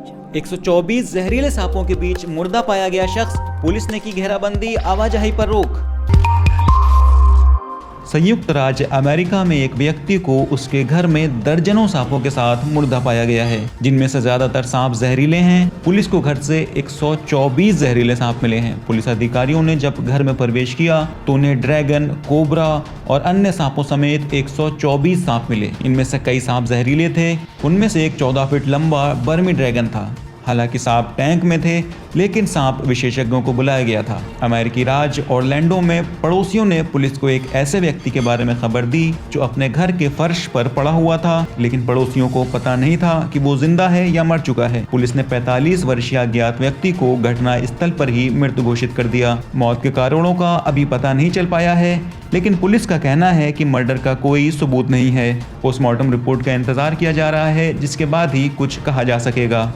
124 जहरीले सांपों के बीच मुर्दा पाया गया शख्स, पुलिस ने की घेराबंदी, आवाजाही पर रोक। संयुक्त राज्य अमेरिका में एक व्यक्ति को उसके घर में दर्जनों सांपों के साथ मुर्दा पाया गया है, जिनमें से ज्यादातर सांप जहरीले हैं। पुलिस को घर से 124 जहरीले सांप मिले हैं। पुलिस अधिकारियों ने जब घर में प्रवेश किया तो उन्हें ड्रैगन, कोबरा और अन्य सांपों समेत 124 सांप मिले। इनमें से कई सांप जहरीले थे। उनमें से एक 14 फीट लंबा बर्मी ड्रैगन था। हालांकि सांप टैंक में थे, लेकिन सांप विशेषज्ञों को बुलाया गया था। अमेरिकी राज्य ऑरलैंडो में पड़ोसियों ने पुलिस को एक ऐसे व्यक्ति के बारे में खबर दी जो अपने घर के फर्श पर पड़ा हुआ था, लेकिन पड़ोसियों को पता नहीं था कि वो जिंदा है या मर चुका है। पुलिस ने 45 वर्षीय अज्ञात व्यक्ति को घटना स्थल पर ही मृत घोषित कर दिया। मौत के कारणों का अभी पता नहीं चल पाया है, लेकिन पुलिस का कहना है कि मर्डर का कोई सबूत नहीं है। पोस्टमार्टम रिपोर्ट का इंतजार किया जा रहा है, जिसके बाद ही कुछ कहा जा सकेगा।